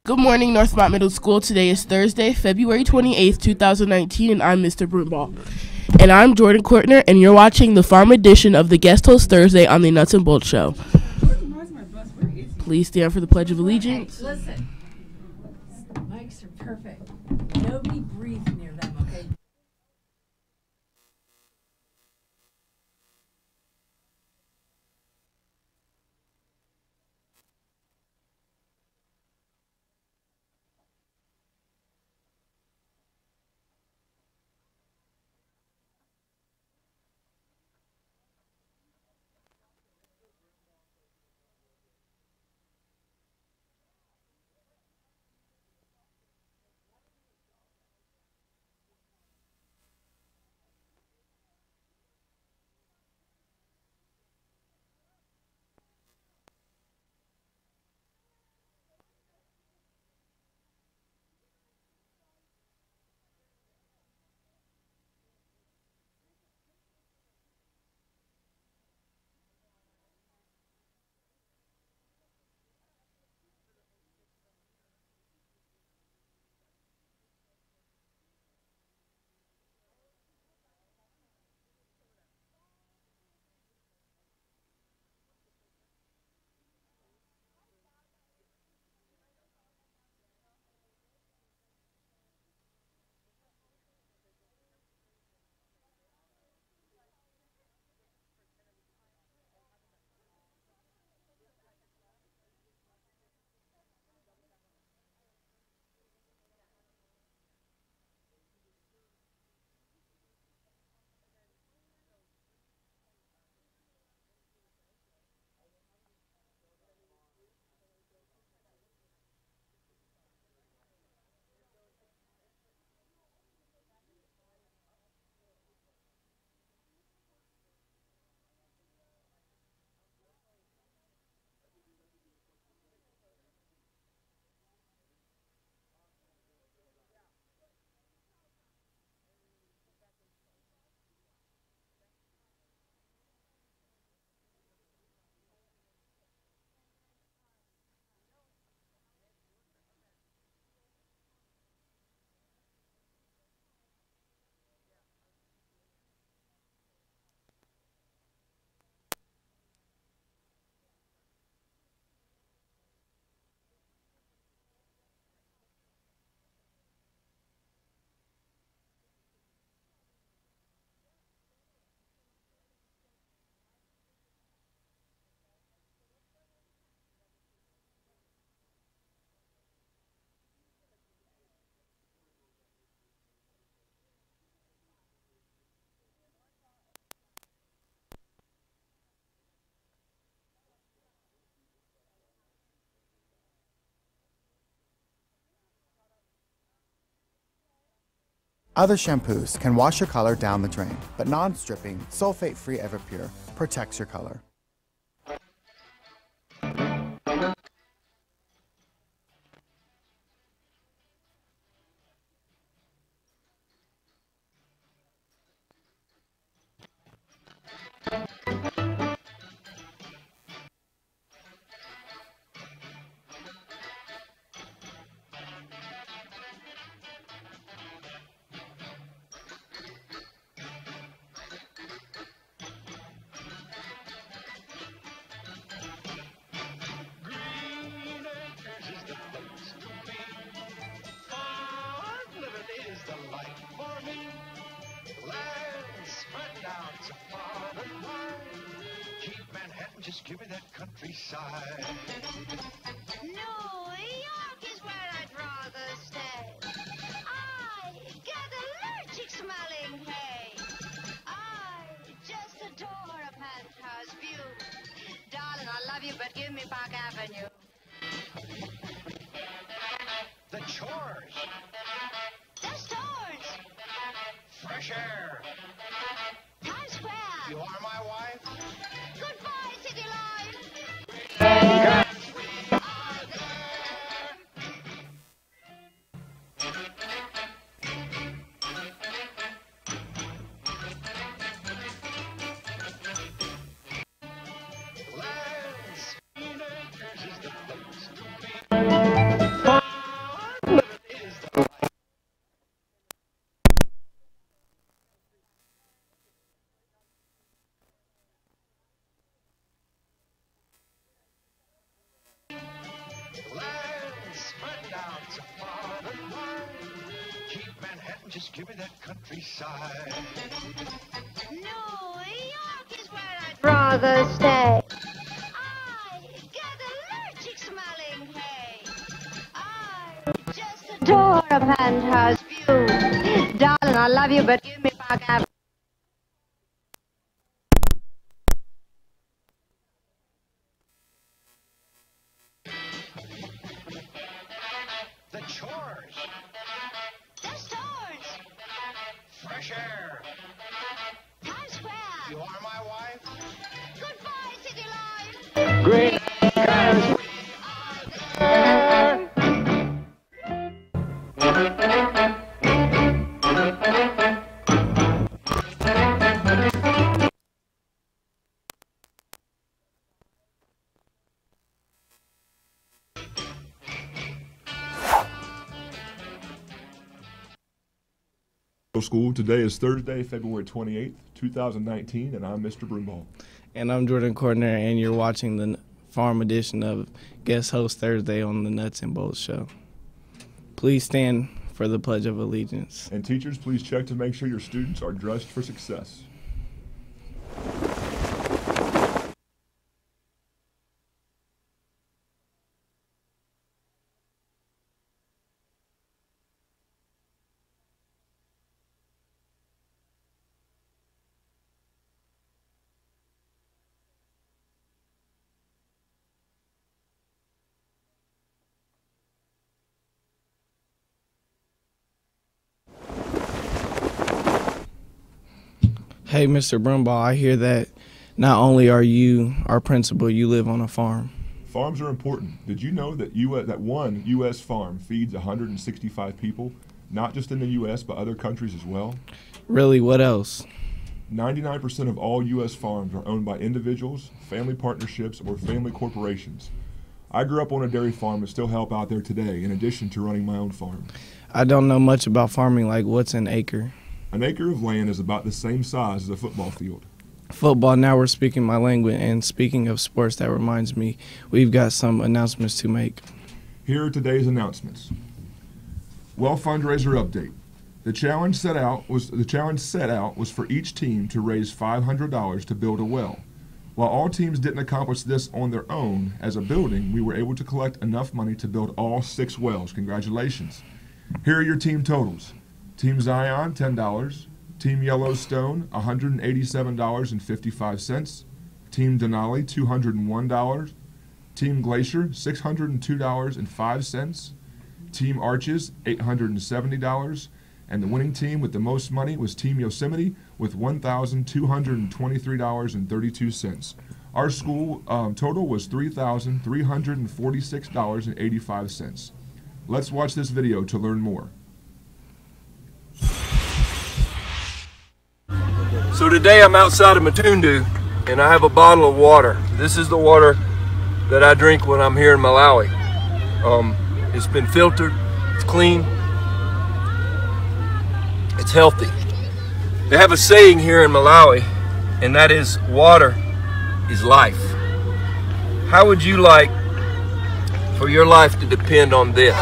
Good morning, Northmont Middle School. Today is Thursday, February 28th, 2019, and I'm Mr. Broombaugh. And I'm Jordan Courtner, and you're watching the farm edition of the Guest Host Thursday on the Nuts and Bolts Show. Please stand for the Pledge of Allegiance. Hey, listen, mics are perfect. Nobody breathe near them, okay? Other shampoos can wash your color down the drain, but non-stripping, sulfate-free Everpure protects your color. Just give me that countryside. New York is where I'd rather stay. I get allergic smelling hay. I just adore a penthouse view. Darling, I love you, but give me Park Avenue. The chores. The stores. Fresh air. Times Square. You are my wife? Goodbye, city life. Lands, is the place to be. Land spread out so far and wide. Keep Manhattan, just give me that countryside. New York is where I'd rather stay. I get allergic smelling hay. I just adore a penthouse view. Darling, I love you, but give me Park Avenue. The chores, The stores, fresh air. Times Square. You are my wife. Goodbye, city life. Green. School. Today is Thursday, February 28th, 2019, and I'm Mr. Broomball. And I'm Jordan Courtner, and you're watching the farm edition of Guest Host Thursday on the Nuts and Bolts Show. Please stand for the Pledge of Allegiance. And teachers, please check to make sure your students are dressed for success. Hey, Mr. Broomball, I hear that not only are you our principal, you live on a farm. Farms are important. Did you know that that one U.S. farm feeds 165 people, not just in the U.S., but other countries as well? Really, what else? 99% of all U.S. farms are owned by individuals, family partnerships, or family corporations. I grew up on a dairy farm and still help out there today, in addition to running my own farm. I don't know much about farming, like what's an acre? An acre of land is about the same size as a football field. Football, now we're speaking my language, and speaking of sports, that reminds me, we've got some announcements to make. Here are today's announcements. Well, fundraiser update. The challenge set out was for each team to raise $500 to build a well. While all teams didn't accomplish this on their own, as a building, we were able to collect enough money to build all 6 wells. Congratulations. Here are your team totals. Team Zion, $10. Team Yellowstone, $187.55. Team Denali, $201. Team Glacier, $602.05. Team Arches, $870. And the winning team with the most money was Team Yosemite with $1,223.32. Our school total was $3,346.85. Let's watch this video to learn more. So today I'm outside of Matundu and I have a bottle of water. This is the water that I drink when I'm here in Malawi. It's been filtered, it's clean, it's healthy. They have a saying here in Malawi, and that is, water is life. How would you like for your life to depend on this?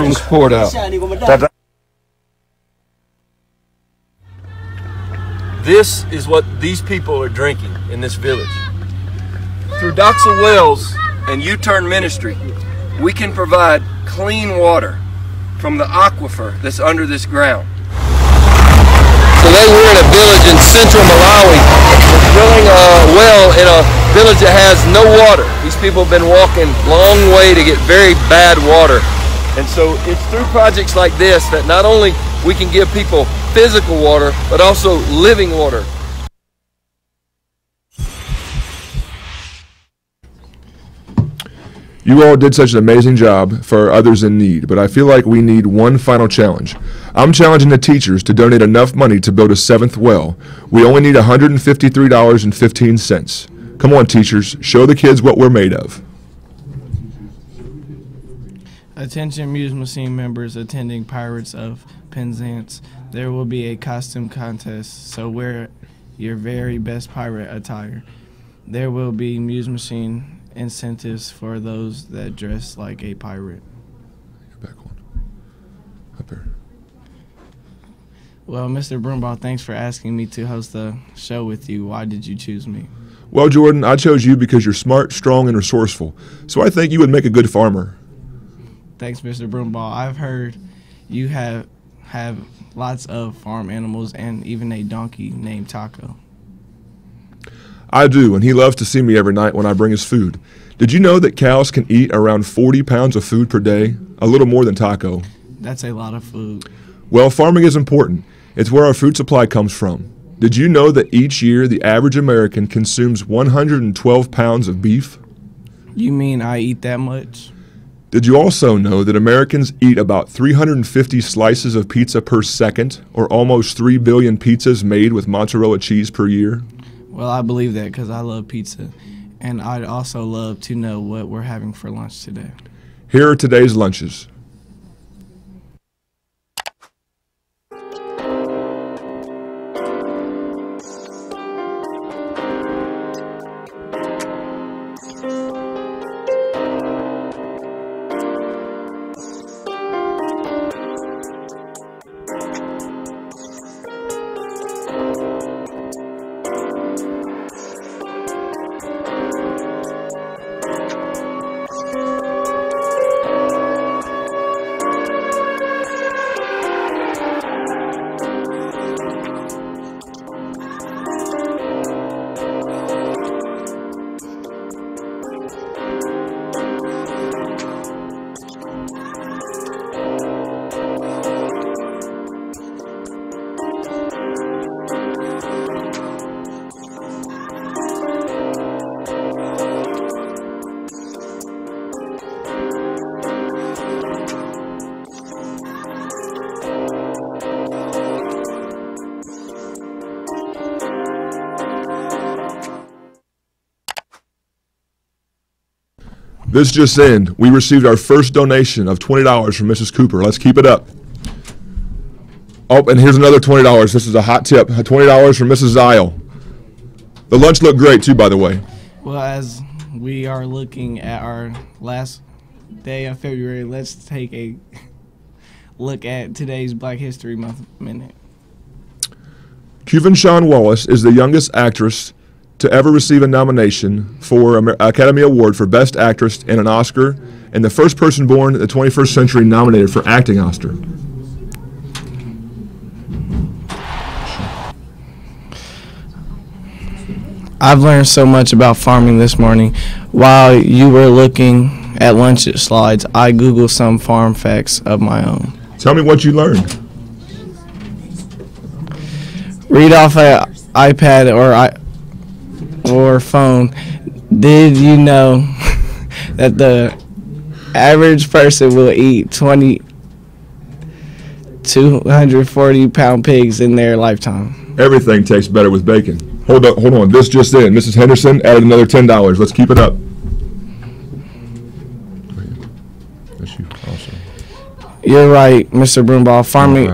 Let's pour it out. This is what these people are drinking in this village. Through Doxa Wells and U-Turn Ministry, we can provide clean water from the aquifer that's under this ground. Today we're in a village in central Malawi. We're drilling a well in a village that has no water. These people have been walking a long way to get very bad water. And so it's through projects like this that not only we can give people physical water, but also living water. You all did such an amazing job for others in need, but I feel like we need one final challenge. I'm challenging the teachers to donate enough money to build a 7th well. We only need $153.15. Come on, teachers, show the kids what we're made of. Attention Muse Machine members attending Pirates of Penzance, there will be a costume contest, so wear your very best pirate attire. There will be Muse Machine incentives for those that dress like a pirate. Back on. Up there. Well, Mr. Brumbaugh, thanks for asking me to host the show with you. Why did you choose me? Well, Jordan, I chose you because you're smart, strong, and resourceful. So I think you would make a good farmer. Thanks, Mr. Brumbaugh. I've heard you have lots of farm animals and even a donkey named Taco. I do, and he loves to see me every night when I bring his food. Did you know that cows can eat around 40 pounds of food per day? A little more than Taco. That's a lot of food. Well, farming is important. It's where our food supply comes from. Did you know that each year the average American consumes 112 pounds of beef? You mean I eat that much? Did you also know that Americans eat about 350 slices of pizza per second, or almost 3 billion pizzas made with mozzarella cheese per year? Well, I believe that because I love pizza, and I'd also love to know what we're having for lunch today. Here are today's lunches. This just in, we received our first donation of $20 from Mrs. Cooper. Let's keep it up. Oh, and here's another $20. This is a hot tip, $20 from Mrs. Zile. The lunch looked great too, by the way. Well, as we are looking at our last day of February, let's take a look at today's Black History Month Minute. Quvenshawn Wallace is the youngest actress to ever receive a nomination for an Academy Award for Best Actress and an Oscar, and the first person born in the 21st century nominated for acting Oscar. I've learned so much about farming this morning. While you were looking at lunch slides, I Googled some farm facts of my own. Tell me what you learned. Read off an iPad or phone. Did you know that the average person will eat 240-pound pigs in their lifetime? Everything tastes better with bacon. Hold on. This just in. Mrs. Henderson added another $10. Let's keep it up. That's you also. You're right, Mr. Brumbaugh. Farming. I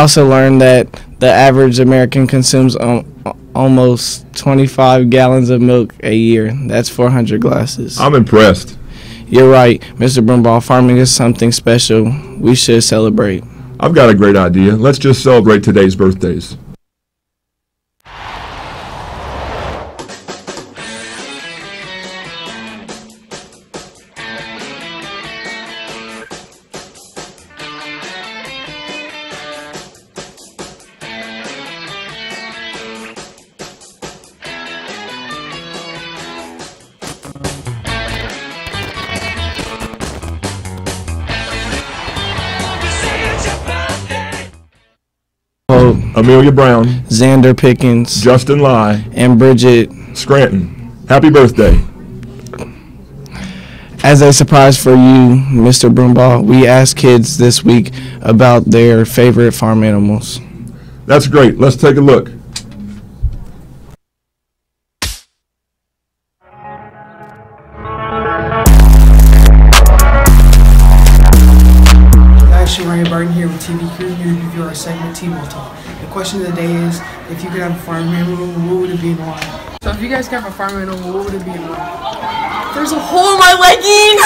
also learned that the average American consumes almost 25 gallons of milk a year. That's 400 glasses. I'm impressed. You're right, Mr. Brumbaugh. Farming is something special. We should celebrate. I've got a great idea. Let's just celebrate today's birthdays. Amelia Brown, Xander Pickens, Justin Lai, and Bridget Scranton. Happy birthday. As a surprise for you, Mr. Brumbaugh, we asked kids this week about their favorite farm animals. That's great. Let's take a look. here to give you our segment T-Ball Talk. The question of the day is, if you could have a farm animal, what would it be and why? So if you guys could have a farm animal, what would it be and why? There's a hole in my leggings!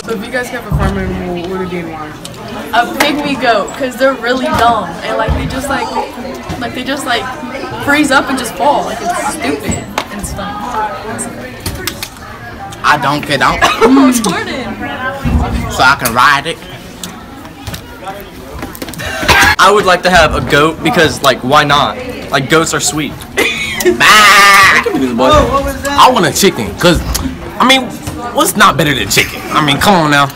So if you guys could have a farm animal, what would it be and why? A pygmy goat, because they're really dumb. And they just freeze up and just fall. Like, it's stupid. And it's funny. I don't get out. Jordan! So I can ride it. I would like to have a goat because, why not? Goats are sweet. I want a chicken, because, what's not better than chicken? Come on now.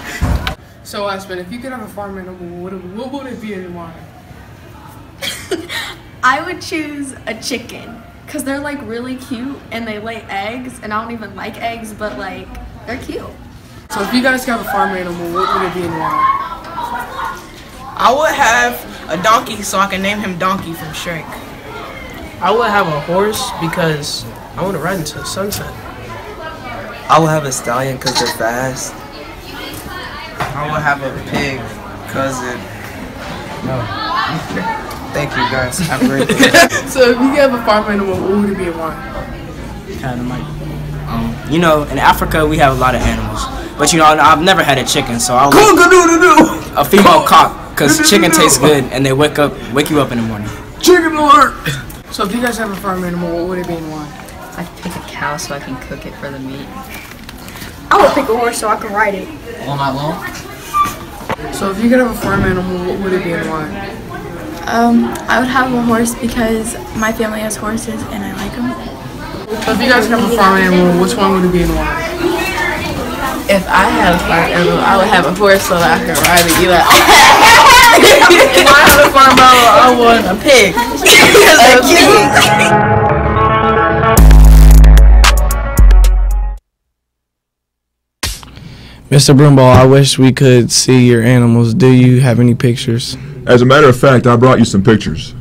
So Aspen, if you could have a farm animal, what would it be and why? I would choose a chicken. Because they're, really cute and they lay eggs. And I don't even like eggs, but, they're cute. So if you guys could have a farm animal, what would it be and why? I would have a donkey so I can name him Donkey from Shrek. I would have a horse because I want to ride into the sunset. I would have a stallion because they're fast. I would have a pig because it... No. Thank you guys. Have a great day. So if you could have a farm animal, what would it be and why? In Africa we have a lot of animals. But I've never had a chicken, so I'll a female cock, because chicken tastes good and they wake you up in the morning. Chicken alert! So if you guys have a farm animal, what would it be and why? I'd pick a cow so I can cook it for the meat. I would pick a horse so I can ride it. All night long? So if you could have a farm animal, what would it be and why? I would have a horse because my family has horses and I like them. So if you guys could have a farm animal, which one would it be and why? If I had a farm animal, I would have a horse so that I could ride it. If I had a farm animal, I want a pig. Mr. Broomball, I wish we could see your animals. Do you have any pictures? As a matter of fact, I brought you some pictures.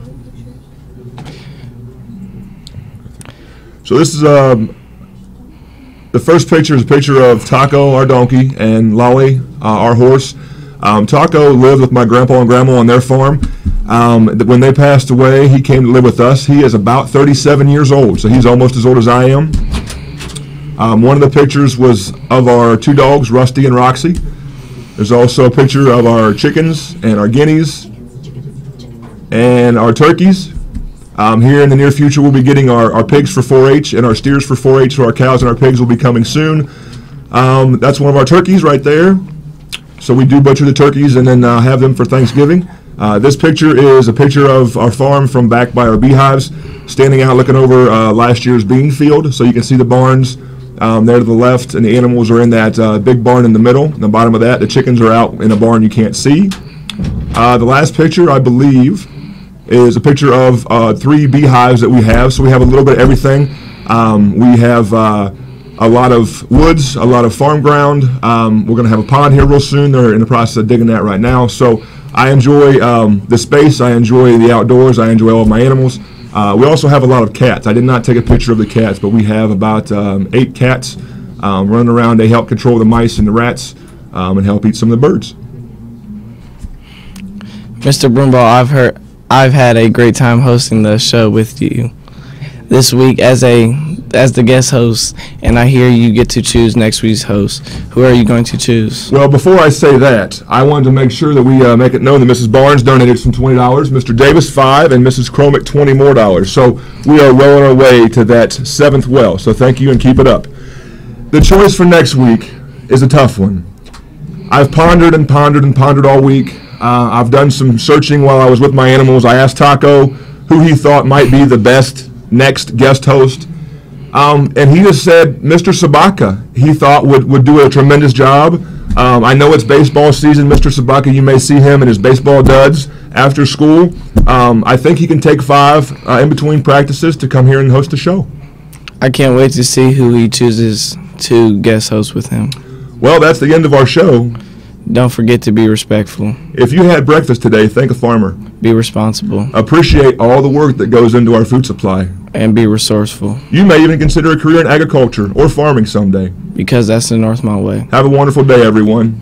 So this is the first picture is a picture of Taco, our donkey, and Lolly, our horse. Taco lived with my grandpa and grandma on their farm. When they passed away, he came to live with us. He is about 37 years old, so he's almost as old as I am. One of the pictures was of our two dogs, Rusty and Roxy. There's also a picture of our chickens and our guineas and our turkeys. Here in the near future, we'll be getting our pigs for 4-H and our steers for 4-H, so our cows and our pigs will be coming soon. That's one of our turkeys right there. So we do butcher the turkeys and then have them for Thanksgiving. This picture is a picture of our farm from back by our beehives, standing out looking over last year's bean field. So you can see the barns there to the left, and the animals are in that big barn in the middle. In the bottom of that, the chickens are out in a barn you can't see. The last picture, I believe, is a picture of 3 beehives that we have. So we have a little bit of everything. We have a lot of woods, a lot of farm ground. We're going to have a pond here real soon. They're in the process of digging that right now. So I enjoy the space. I enjoy the outdoors. I enjoy all of my animals. We also have a lot of cats. I did not take a picture of the cats, but we have about 8 cats running around. They help control the mice and the rats and help eat some of the birds. Mr. Broomball, I've had a great time hosting the show with you this week as the guest host, and I hear you get to choose next week's host. Who are you going to choose? Well, before I say that, I wanted to make sure that we make it known that Mrs. Barnes donated some $20, Mr. Davis $5, and Mrs. Cromick $20 more. So we are well on our way to that 7th well. So thank you and keep it up. The choice for next week is a tough one. I've pondered and pondered and pondered all week. I've done some searching while I was with my animals. I asked Taco who he thought might be the best next guest host. And he just said Mr. Sabaka, he thought would do a tremendous job. I know it's baseball season. Mr. Sabaka, you may see him in his baseball duds after school. I think he can take 5 in between practices to come here and host the show. I can't wait to see who he chooses to guest host with him. Well, that's the end of our show. Don't forget to be respectful. If you had breakfast today, thank a farmer. Be responsible. Appreciate all the work that goes into our food supply. And be resourceful. You may even consider a career in agriculture or farming someday. Because that's the Northmont way. Have a wonderful day, everyone.